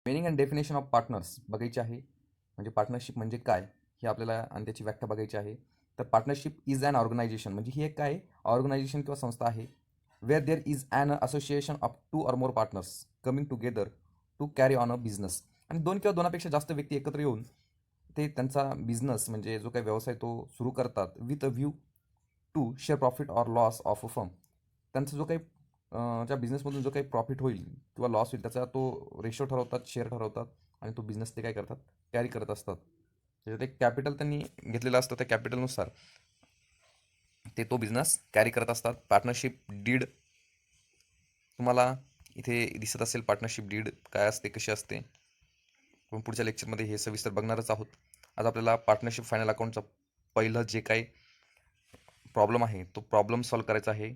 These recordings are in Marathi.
Meaning and definition of partners बघायची आहे. म्हणजे पार्टनरशिप म्हणजे काय हे आपल्याला आणि त्याची व्याख्या बघायची आहे. तर पार्टनरशिप इज ॲन ऑर्गनायझेशन म्हणजे ही एक काय ऑर्गनायझेशन किंवा संस्था आहे. Where there is an association of 2 or more partners coming together to carry on a business. आणि 2 किंवा 2पेक्षा जास्त व्यक्ती एकत्र येऊन ते त्यांचा बिझनेस म्हणजे जो काही व्यवसाय तो सुरू करतात with a view to share profit or loss of a firm. त्यांचा जो काही ज्या बिझनेसमधून जो काही प्रॉफिट होईल किंवा लॉस होईल त्याचा तो रेशो ठरवतात, शेअर ठरवतात आणि तो बिझनेस ते काय करतात, कॅरी करत असतात. त्याच्यात एक कॅपिटल त्यांनी घेतलेलं असतं, त्या कॅपिटलनुसार ते तो बिझनेस कॅरी करत असतात. पार्टनरशिप डीड तुम्हाला इथे दिसत असेल. पार्टनरशिप डीड काय असते, कशी असते, आपण पुढच्या लेक्चरमध्ये हे सविस्तर बघणारच आहोत. आज आपल्याला पार्टनरशिप फायनल अकाउंटचा पहिलं जे काही प्रॉब्लेम आहे तो प्रॉब्लेम सॉल्व्ह करायचा आहे.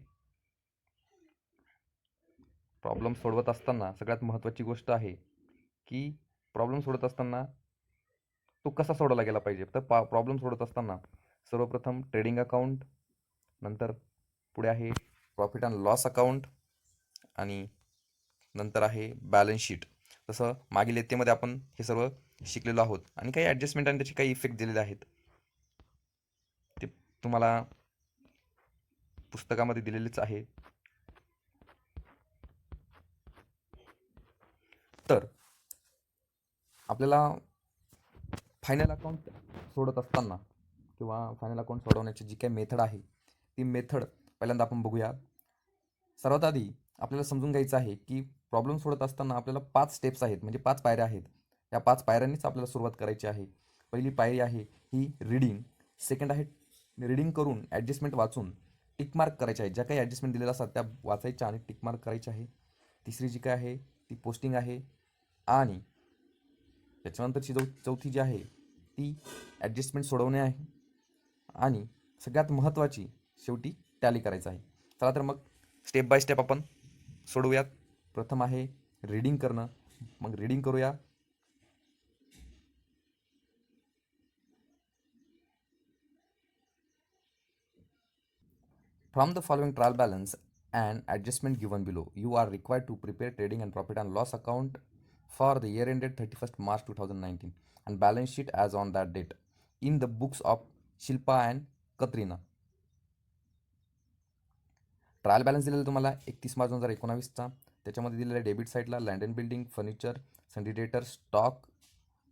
प्रॉब्लेम सोडवत असताना सगळ्यात महत्त्वाची गोष्ट आहे की प्रॉब्लेम सोडवत असताना तो कसा सोडवला गेला पाहिजे. तर प्रॉब्लेम सोडवत असताना सर्वप्रथम ट्रेडिंग अकाउंट, नंतर पुढे आहे प्रॉफिट अँड लॉस अकाउंट आणि नंतर आहे बॅलन्स शीट. तसं मागील इयत्तेमध्ये आपण हे सर्व शिकलेलो आहोत आणि काही ॲडजस्टमेंट आणि त्याचे काही इफेक्ट दिलेले आहेत. ते तुम्हाला पुस्तकामध्ये दिलेलेच आहे. तर आपल्याला फायनल अकाउंट सोडत असताना किंवा फायनल अकाउंट सोडवण्याची जी काही मेथड आहे ती मेथड पहिल्यांदा आपण बघूया. सर्वात आधी आपल्याला समजून घ्यायचं आहे की प्रॉब्लेम सोडत असताना आपल्याला 5 स्टेप्स आहेत, म्हणजे 5 पायऱ्या आहेत. या 5 पायऱ्यांनीच आपल्याला सुरुवात करायची आहे. पहिली पायरी आहे ही रीडिंग. सेकंड आहे रीडिंग करून ॲडजस्टमेंट वाचून टिकमार्क करायचे आहे. ज्या काही ॲडजस्टमेंट दिलेल्या असतात त्या वाचायच्या आणि टिकमार्क करायची आहे. तिसरी जी काय आहे ती पोस्टिंग आहे आणि त्याच्यानंतरची चौथी जी आहे ती ॲडजस्टमेंट सोडवणे आहे आणि सगळ्यात महत्त्वाची शेवटी टॅली करायचं आहे. चला तर मग स्टेप बाय स्टेप आपण सोडवूयात. प्रथम आहे रीडिंग करणं. मग रीडिंग करूया. From the following trial balance and adjustment given below, you are required to prepare trading and profit and loss account for the year ended 31st March 2019 and balance sheet as on that date in the books of Shilpa and Katrina. Trial balance दिलेला तुम्हाला 31 मार्च 2019चा. त्याच्यामध्ये दिलेला आहे डेबिट साईडला land and building, furniture, sundry debtor, stock,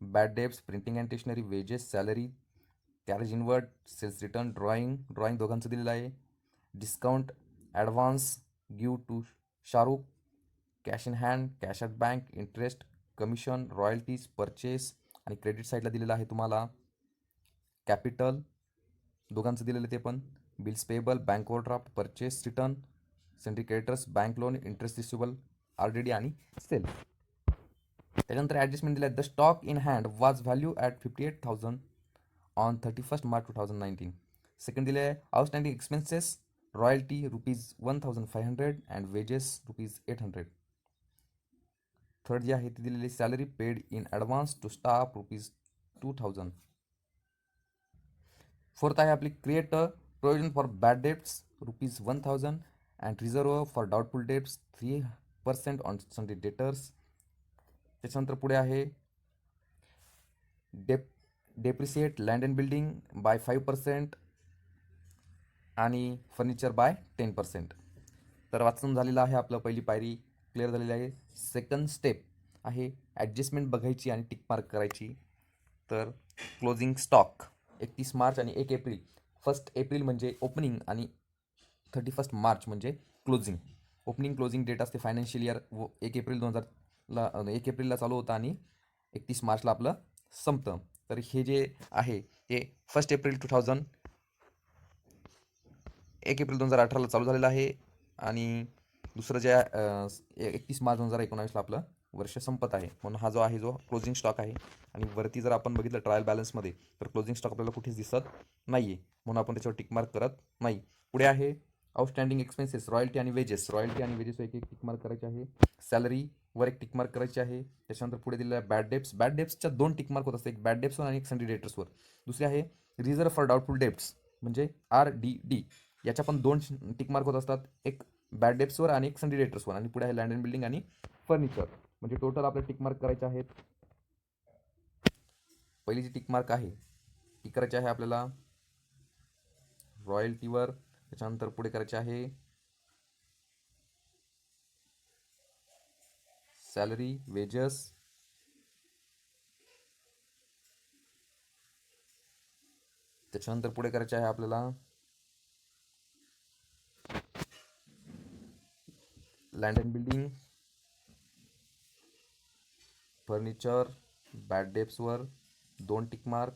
bad debts, printing and stationery, wages, salary, carriage inward, sales return, drawing दोघांचं दिलेलं आहे. Discount, advance, give to Shahrukh, cash in hand, cash at bank, interest, commission, royalties, purchase आणि क्रेडिट साईडला दिलेलं आहे तुम्हाला कॅपिटल दोघांचं दिलेलं ते पण, bills payable, bank overdraft, purchase return, sundry creditors, bank loan, interest receivable, RDD आणि सेल. त्याच्यानंतर ॲडजस्टमेंट दिलं आहे. The stock in hand was value at 58,000 on 31st March 2019. Second दिले आहे outstanding expenses, royalty ₹1,500 and wages ₹800. Third जी आहे ती दिलेली salary paid in advance to staff ₹2,000. Fourth आहे आपली create a provision for bad debts ₹1,000 and reserve for doubtful debts 3% on sundry debtors. त्याच्यानंतर पुढे आहे depreciate land and building by 5% आणि फर्निचर बाय 10%. तर वाचून झालेलं आहे आपलं. पहिली पायरी क्लिअर झालेली आहे. सेकंड स्टेप आहे ॲडजस्टमेंट बघायची आणि टिकमार्क करायची. तर क्लोजिंग स्टॉक 31 मार्च आणि 1 एप्रिल. 1 एप्रिल म्हणजे ओपनिंग आणि 31 मार्च म्हणजे क्लोजिंग. ओपनिंग क्लोजिंग डेट असते फायनान्शियल इयर. 1 एप्रिलला चालू होतं आणि 31 मार्चला आपलं संपतं. तर हे जे आहे ते 1 एप्रिल 2018ला चालू झालेलं आहे आणि दुसरं जे 31 मार्च 2019ला आपलं वर्ष संपत आहे. म्हणून हा जो आहे जो क्लोजिंग स्टॉक आहे. आणि वरती जर आपण बघितलं ट्रायल बॅलन्समध्ये तर क्लोजिंग स्टॉक आपल्याला कुठेच दिसत नाही आहे, म्हणून आपण त्याच्यावर टिकमार्क करत नाही. पुढे आहे आउटस्टँडिंग एक्सपेन्सेस, रॉयल्टी आणि वेजेस. रॉयल्टी आणि वेजेस एक टिकमार्क करायचे आहे. सॅलरीवर एक टिकमार्क करायची आहे. त्याच्यानंतर पुढे दिलेलं आहे बॅड डेप्स. बॅड डेप्सच्या 2 टिकमार्क होत असते, एक बॅड डेप्सवर आणि एक सन्डी डेटर्सवर. दुसरी आहे रिझर्व फॉर डाऊटफुल डेप्स म्हणजे RDD. याच्या पण 2 टिकमार्क होत असतात, एक बॅड डेप्सवर आणि एक सन्डी डेटर्सवर. आणि पुढे आहे लँड अँड बिल्डिंग आणि फर्निचर. म्हणजे टोटल आपले टिक मार्क करायचे आहेत. पहिली जी टिक मार्क आहे ती करायची आहे आपल्याला रॉयल्टीवर. त्याच्यानंतर पुढे करायचे आहे सॅलरी वेजेस. त्याच्यानंतर पुढे करायचे आहे आपल्याला land and building, furniture, bad डेप्सवर 2 टिक मार्क.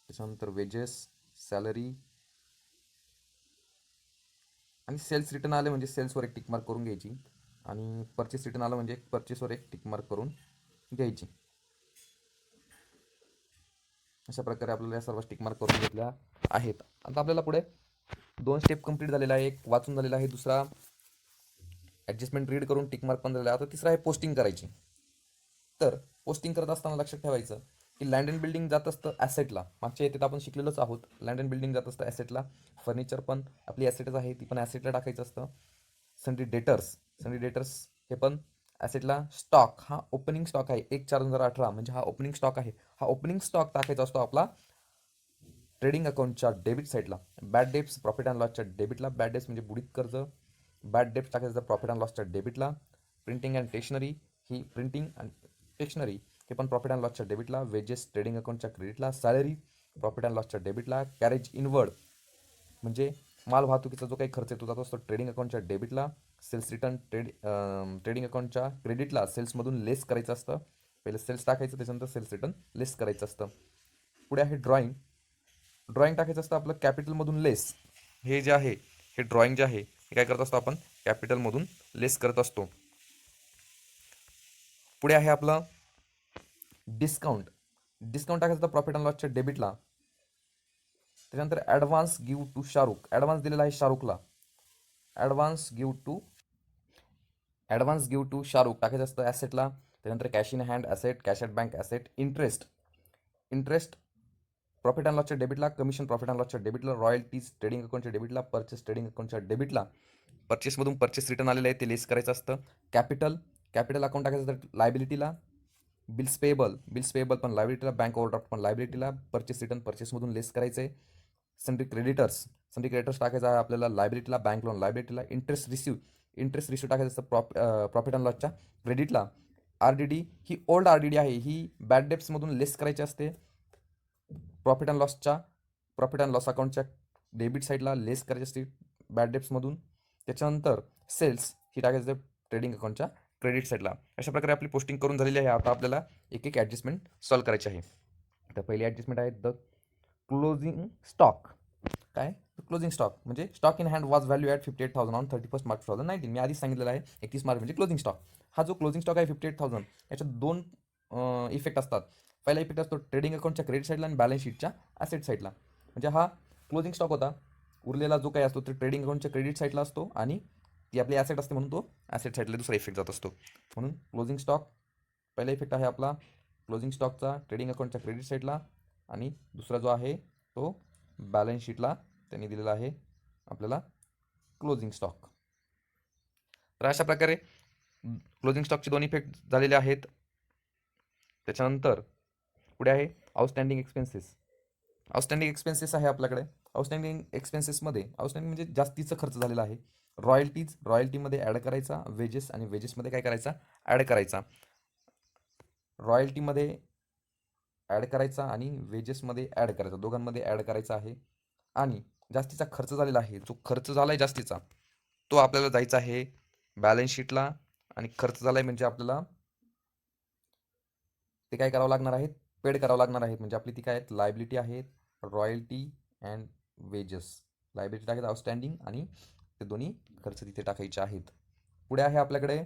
त्याच्यानंतर वेजेस, सॅलरी आणि सेल्स रिटर्न आले म्हणजे सेल्सवर एक टिक मार्क करून घ्यायची, आणि परचेस रिटर्न आलं म्हणजे परचेसवर एक टिक मार्क करून घ्यायची. अशा प्रकारे आपल्याला या सर्व टिक मार्क करून घेतल्या आहेत. आता आपल्याला पुढे 2 स्टेप कंप्लीट झालेला आहे. एक वाचून झालेला आहे, दुसरा ॲडजस्टमेंट रीड करून टिक मार्क पण झालेला आहे. आता तिसरा आहे पोस्टिंग करायची. तर पोस्टिंग करत असताना लक्षात ठेवायचं की लँड अँड बिल्डिंग जात असतं ॲसेटला. मागच्या येथे आपण शिकलेलोच आहोत. लँड अँड बिल्डिंग जात असतं ॲसेटला. फर्निचर पण आपली ॲसेटच आहे, ती पण ॲसेटला टाकायचं असतं. सन्डी डेटर्स हे पण ॲसेटला. स्टॉक हा ओपनिंग स्टॉक आहे, 1/4/2018 म्हणजे हा ओपनिंग स्टॉक आहे. हा ओपनिंग स्टॉक टाकायचा असतो आपला ट्रेडिंग अकाउंटच्या डेबिट साईडला. बॅड डेप्स प्रॉफिट अँड लॉसच्या डेबिटला. बॅड डेप्स म्हणजे बुडीत कर्ज. बॅड डेप्स टाकायचं प्रॉफिट अँड लॉसच्या डेबिटला. प्रिंटिंग अँड स्टेशनरी ही प्रिंटिंग अँड स्टेशनरी हे पण प्रॉफिट अँड लॉसच्या डेबिटला. वेजेस ट्रेडिंग अकाउंटच्या क्रेडिटला. सॅलरी प्रॉफिट अँड लॉसच्या डेबिटला. कॅरेज इनवर्ड म्हणजे माल वाहतुकीचा जो काही खर्च येतो जातो असतो ट्रेडिंग अकाउंटच्या डेबिटला. सेल्स रिटर्न ट्रेडिंग अकाउंटच्या क्रेडिटला. सेल्समधून लेस करायचं असतं. पहिले सेल्स टाकायचं, त्याच्यानंतर सेल्स रिटर्न लेस करायचं असतं. पुढे आहे ड्रॉइंग टाकायचं असतं आपलं कॅपिटलमधून लेस. हे जे आहे हे ड्रॉइंग जे आहे हे काय करत असतो आपण कॅपिटलमधून लेस करत असतो. पुढे आहे आपलं डिस्काउंट टाकायचं असतं प्रॉफिट अँड लॉसच्या डेबिटला. त्याच्यानंतर advance give to Shahrukh. Advance दिलेला आहे शाहरुखला. ॲडव्हान्स गिव्ह टू शाहरुख टाकायचं असतं ॲसेटला. त्यानंतर cash in hand asset, cash at bank asset. Interest profit and लॉसच्या डेबिटला. कमिशन प्रॉफिट अँड लॉसच्या डेबिटला. रॉयल्टीज ट्रेडिंग अकाउंटच्या डेबिटला. परचेस ट्रेडिंग अकाउंटच्या डेबिटला. परचेसमधून परचेस रिटर्न आलेलं आहे ते लेस करायचं असतं. कॅपिटल अकाउंट टाकायचं असतं लायबिलिटीला. बिल्स पेएबल पण लायबिलिटीला. बँक ओव्हरड्राफ्ट पण लायबिलिटीला. परचेस रिटर्न परचेसमधून लेस करायचं आहे. सन्डी क्रेडिटर्स टाकायचं आहे आपल्याला लायबिलिटीला. बँक लोन लायबिलिटीला. इंटरेस्ट रिसिव्ह टाकायचं असतं प्रॉफिट अँड लॉसच्या क्रेडिटला. आरडीडी ही ओल्ड आरडीडी आहे, ही बॅड डेप्समधून लेस करायची असते. प्रॉफिट अँड लॉस अकाउंटच्या डेबिट साईडला लेस करायची असते बॅड डेप्समधून. त्याच्यानंतर सेल्स ही टाकायचं ट्रेडिंग अकाउंटच्या क्रेडिट साईडला. अशा प्रकारे आपली पोस्टिंग करून झालेली आहे. आता आपल्याला एक एक ॲडजस्टमेंट सॉल्व करायची आहे. तर पहिली ॲडजस्टमेंट आहे द क्लोजिंग स्टॉक. काय क्लोजिंग स्टॉक म्हणजे stock in hand was value at 58,000 on 31 March 2019. मी आधीच सांगितलेलं आहे 31 मार्च म्हणजे क्लोजिंग स्टॉक. हा जो क्लोजिंग स्टॉक आहे 58,000 याच्यात 2 इफेक्ट असतात. पहिला इफेक्ट असतो ट्रेडिंग अकाउंटच्या क्रेडिट साईडला आणि बॅलन्स शीटच्या ॲसेट साईडला. म्हणजे हा क्लोजिंग स्टॉक होता, उरलेला जो काही असतो तो ट्रेडिंग अकाउंटच्या क्रेडिट साईडला असतो आणि ती आपली ॲसेट असते म्हणून तो ॲसेट साईडला दुसरा इफेक्ट जात असतो. म्हणून क्लोजिंग स्टॉक पहिला इफेक्ट आहे आपला क्लोजिंग स्टॉकचा ट्रेडिंग अकाउंटच्या क्रेडिट साईडला, आणि दुसरा जो आहे तो बॅलन्स शीटला त्यांनी दिलेला आहे आपल्याला क्लोजिंग स्टॉक. तर अशा प्रकारे क्लोजिंग स्टॉकचे 2 इफेक्ट झालेले आहेत. त्याच्यानंतर पुढे आहे आउटस्टँडिंग एक्सपेन्सेस आहे आपल्याकडे. आउटस्टँडिंग एक्सपेन्सेसमध्ये आउटस्टँडिंग म्हणजे जास्तीचा खर्च झालेला आहे. रॉयल्टीमध्ये ॲड करायचा. आणि वेजेसमध्ये काय करायचा ॲड करायचा. रॉयल्टीमध्ये ॲड करायचा आणि वेजेसमध्ये ॲड करायचा, दोघांमध्ये ॲड करायचा आहे. आणि जास्तीचा खर्च झालेला आहे, जो खर्च झाला आहे जास्तीचा तो आपल्याला जायचा आहे बॅलन्स शीटला. आणि खर्च झाला आहे म्हणजे आपल्याला ते काय करावं लागणार आहेत पेड करावं लागणार आहेत. म्हणजे आपली ती काय आहेत लायबिलिटी आहेत, रॉयल्टी अँड वेजेस. लायबिलिटी टाकायचं आउटस्टँडिंग आणि ते दोन्ही खर्च तिथे टाकायचे आहेत. पुढे आहे आपल्याकडे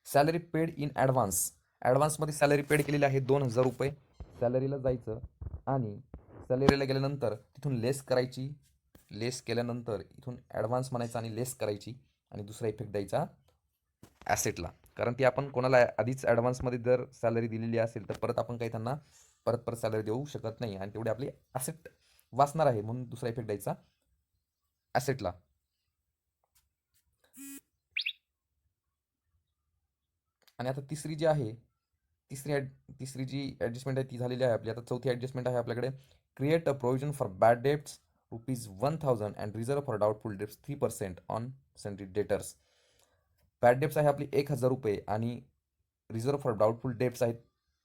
सॅलरी पेड इन ॲडव्हान्समध्ये सॅलरी पेड केलेली आहे 2,000 रुपये. सॅलरीला जायचं आणि सॅलरीला गेल्यानंतर तिथून लेस करायची. लेस केल्यानंतर इथून ॲडव्हान्स म्हणायचं आणि लेस करायची, आणि दुसरा इफेक्ट द्यायचा ॲसेटला. कारण ती आपण कोणाला आधीच ॲडव्हान्समध्ये जर सॅलरी दिलेली असेल तर परत आपण काही त्यांना परत सॅलरी देऊ शकत नाही, आणि तेवढी आपली ॲसेट वाचणार आहे म्हणून दुसरा इफेक्ट द्यायचा ॲसेटला. आणि आता तिसरी जी आहे तिसरी जी ॲडजस्टमेंट आहे ती झालेली आहे आपली. आता चौथी ॲडजस्टमेंट आहे आपल्याकडे, create a provision for bad debts ₹1000 and reserve for doubtful debts 3% on sundry debtors. Bad debts आहे आपली ₹1000 आणि रिझर्व फॉर डाउटफुल डेब्ट्स आहेत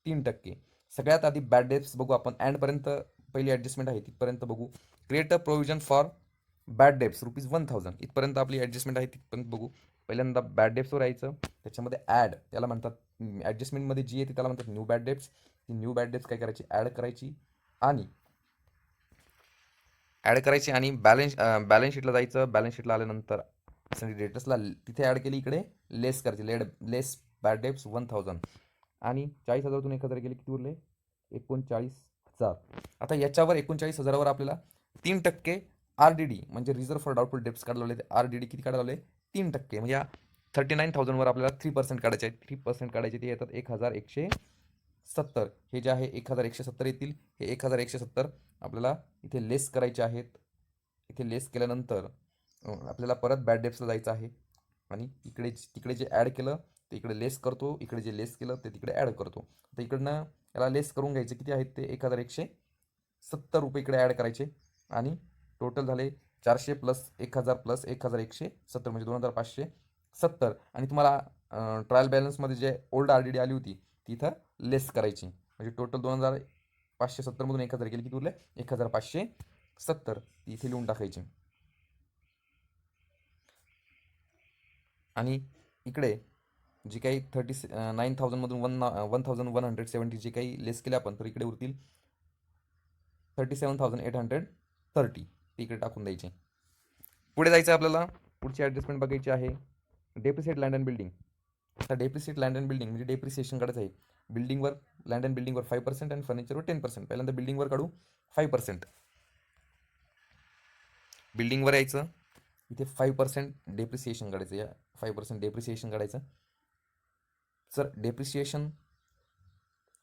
3%. सगळ्यात आधी बॅड डेब्ट्स बघू आपण, अँडपर्यंत पहिली ॲडजस्टमेंट आहे तिथपर्यंत बघू. Create a provision for bad debts ₹1000 इथपर्यंत आपली ॲडजस्टमेंट आहे तिथपर्यंत बघू. पहिल्यांदा बॅड डेब्ट्सवर यायचं, त्याच्यामध्ये ॲड त्याला म्हणतात, ॲडजस्टमेंटमध्ये जी आहे ती त्याला म्हणतात न्यू बॅड डेब्ट्स. ती न्यू बॅड डेब्ट्स काय करायची, आणि ॲड करायची आणि बॅलन्स शीटला जायचं. बॅलन्स शीटला आल्यानंतर डेटर्सला तिथे ॲड केली, इकडे लेस करायची, लेस बॅड डेब्ट्स 1000 आणि 40,000तून 1,000 गेले, किती उरले 39,000. आता याच्यावर 39,000वर आपल्याला 3% RDD म्हणजे रिझर्व फॉर डाउटफुल डेब्ट्स काढायला लावले. RDD किती काढायला लावले, 3%. म्हणजे या 39,000वर आपल्याला 3% काढायचे आहेत. 3% काढायचे, ते येतात 1,170. हे जे आहे 1,170 येतील. हे 1,170 आपल्याला इथे लेस करायचे आहेत. इथे लेस केल्यानंतर आपल्याला परत बॅड डेब्ट्सला जायचं आहे आणि तिकडे जे ॲड केलं ते इकडे लेस करतो, इकडे जे लेस केलं ते तिकडे ॲड करतो. तर इकडनं याला लेस करून घ्यायचे, किती आहेत ते 1,170 इकडे ॲड करायचे आणि टोटल झाले 400 प्लस 1,000 प्लस 1,170 म्हणजे 2,570. आणि तुम्हाला ट्रायल बॅलन्समध्ये जे ओल्ड RDD आली होती ती इथं लेस करायची, म्हणजे टोटल 2,570मधून 1,000 गेली, किती उरले 1,570. ती इथे लिहून टाकायची. आणि इकडे जी काही 39,000मधून 1,170 जे काही लेस केले आपण, तर इकडे उरतील 37,830. ती इकडे टाकून द्यायची. पुढे जायचं आपल्याला, पुढची ॲडजस्टमेंट बघायची आहे, डेप्रिसिएट लँड अँड बिल्डिंग. आता डेप्रिसिएट लँड अँड बिल्डिंग म्हणजे डेप्रिसिएशन काढायचं आहे. लँड अँड बिल्डिंगवर 5% आणि फर्निचरवर 10%. पहिल्यांदा बिल्डिंगवर काढू 5%. बिल्डिंगवर यायचं, इथे 5% डेप्रिसिएशन काढायचं. या 5% डेप्रिसिएशन काढायचं. जर डेप्रिसिएशन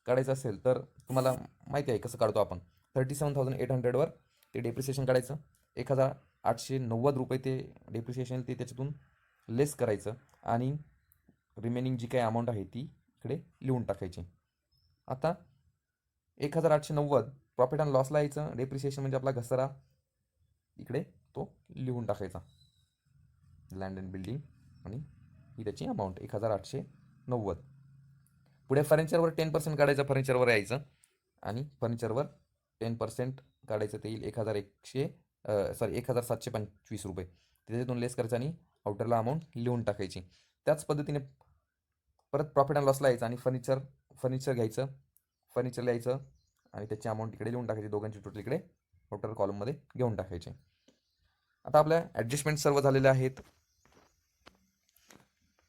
काढायचं असेल तर तुम्हाला माहिती आहे कसं काढतो आपण. 37,800वर ते डेप्रिसिएशन काढायचं. 1,890 ते डेप्रिसिएशन ते त्याच्यातून लेस करायचं आणि रिमेनिंग जी काही अमाऊंट आहे ती इकडे लिहून टाकायची. आता 1,890 प्रॉफिट अँड लॉसला यायचं. डेप्रिसिएशन म्हणजे आपला घसारा, इकडे तो लिहून टाकायचा, लँड अँड बिल्डिंग आणि ही त्याची अमाऊंट 1,890. पुढे फर्निचरवर 10% काढायचं, फर्निचरवर यायचं आणि फर्निचरवर 10% काढायचं, ते येईल 1,725 रुपये. त्याच्यातून लेस करायचं आणि आउटरला अमाऊंट लिहून टाकायची. त्याच पद्धतीने परत प्रॉफिट अँड लॉसला यायचं आणि फर्निचर घ्यायचं, फर्निचरला यायचं आणि त्याची अमाऊंट इकडे लिहून टाकायची. दोघांची टोटल इकडे आउटर कॉलममध्ये घेऊन टाकायचे. आता आपल्या ॲडजस्टमेंट सर्व झालेल्या आहेत,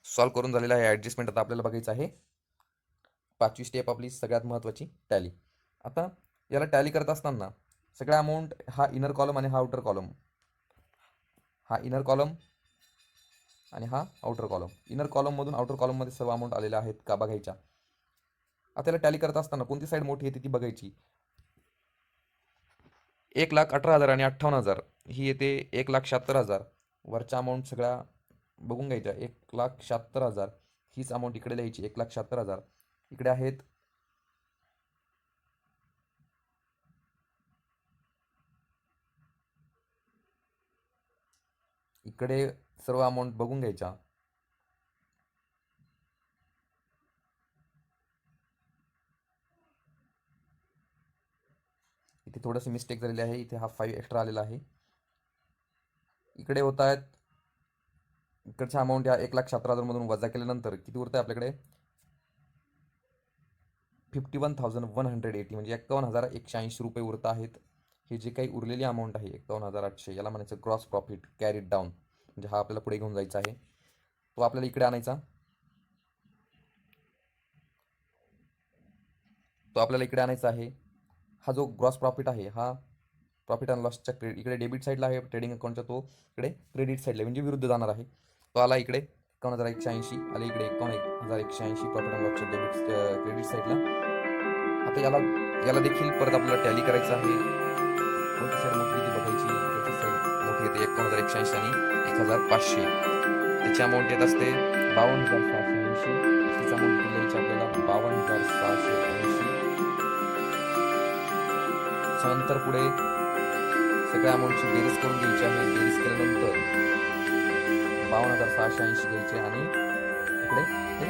सॉल्व करून झालेलं आहे ॲडजस्टमेंट. आता आपल्याला बघायचं आहे 5वी स्टेप आपली सगळ्यात महत्त्वाची, टॅली. आता याला टॅली करत असताना सगळ्या अमाऊंट, हा इनर कॉलम आणि हा आउटर कॉलम, हा इनर कॉलम आणि हा आउटर कॉलम, इनर कॉलममधून आउटर कॉलममध्ये सर्व अमाऊंट आलेल्या आहेत का बघायच्या. आता याला टॅली करत असताना कोणती साईड मोठी येते ती बघायची. 1,18,000 आणि 58,000 ही येते 1,76,000. वरच्या अमाऊंट सगळ्या बघून घ्यायच्या. 1,76,000 हीच अमाऊंट इकडे लिहायची, 1,76,000. इकडे आहेत इकडे सर्व अमाऊंट बघून घ्यायच्या. इथे थोडंसं मिस्टेक झालेली आहे, इथे हा 5 एक्स्ट्रा आलेला आहे. इकडे होत आहेत, इकडच्या अमाऊंट या 1,17,000मधून वजा केल्यानंतर किती उरतं आपल्याकडे 51,180 म्हणजे 51,180 रुपये उरत आहेत. हे जे काही उरलेली अमाऊंट आहे 51,800, याला म्हणायचं ग्रॉस प्रॉफिट कॅरीड डाऊन, म्हणजे हा आपल्याला पुढे घेऊन जायचा आहे. तो आपल्याला इकडे आणायचा, आहे. हा जो ग्रॉस प्रॉफिट आहे हा प्रॉफिट अँड लॉसच्या इकडे डेबिट साईडला आहे, ट्रेडिंग अकाउंटच्या तो इकडे क्रेडिट साईडला म्हणजे विरुद्ध जाणार आहे. तो आला इकडे 51,180 आले, इकडे 51,180 प्रॉफिट अँड लॉसच्या क्रेडिट साईडला. आता याला देखील परत आपल्याला टॅली करायचं आहे. कोणती साईड मोठी येते बघायची, इकडची साईड मोठी येते 51,180 आणि 1,500. त्याची अमाऊंट येत असते 52,680. तिचा अमाऊंट त्याच्यानंतर पुढे सगळ्या अमाऊंटची बेरीज करून घ्यायची आहे. बेरीज केल्यानंतर 52,680 घ्यायचे आणि इकडे ते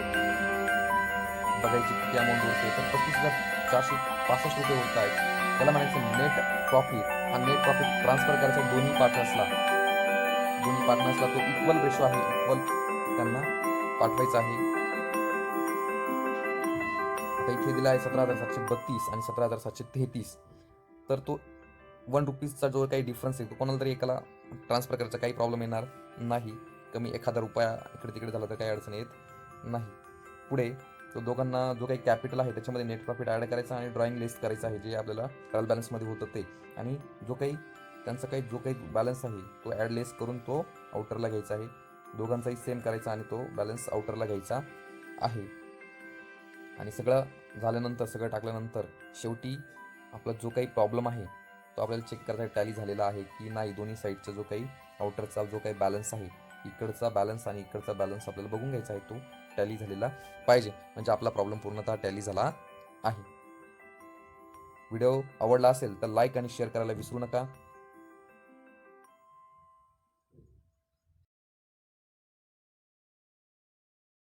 बघायची किती अमाऊंट उरते. तर 35,465 होत आहेत. त्याला म्हणायचं नेट प्रॉफिट. हा नेट प्रॉफिट ट्रान्सफर करायचा दोन्ही पार्टनर्सला तो इक्वल रेशो आहे, इक्वल त्यांना पाठवायचा आहे. आता इथे दिला आहे 17,732 आणि 17,733. तर तो ₹1चा जो काही डिफरन्स आहे तो कोणाला तरी एकाला ट्रान्सफर करायचा, काही प्रॉब्लेम येणार नाही. कमी ₹1,000 इकडे तिकडे झाला तर काही अडचण येत नाही. पुढे तो दोघांना जो काही कॅपिटल आहे त्याच्यामध्ये नेट प्रॉफिट ॲड करायचा आणि ड्रॉइंग लिस्ट करायचं आहे, जे आपल्याला ट्रायल बॅलन्समध्ये होतं ते. आणि जो काही बॅलन्स आहे तो ॲड लेस करून तो आउटरला घ्यायचा आहे. दोघांचाही सेम करायचा आणि तो बॅलन्स आउटरला घ्यायचा आहे. आणि सगळं झाल्यानंतर, सगळं टाकल्यानंतर शेवटी आपला जो काही प्रॉब्लेम आहे तो आपल्याला चेक करायचा टॅली झालेला आहे की नाही. दोन्ही साईडचा जो काही आउटरचा जो काही बॅलन्स आहे, इकडचा बॅलन्स आणि इकडचा बॅलन्स आपल्याला बघून घ्यायचा आहे, तो टॅली झालेला पाहिजे. म्हणजे आपला प्रॉब्लेम पूर्णतः टॅली झाला आहे. व्हिडिओ आवडला असेल तर लाईक आणि शेअर करायला विसरू नका.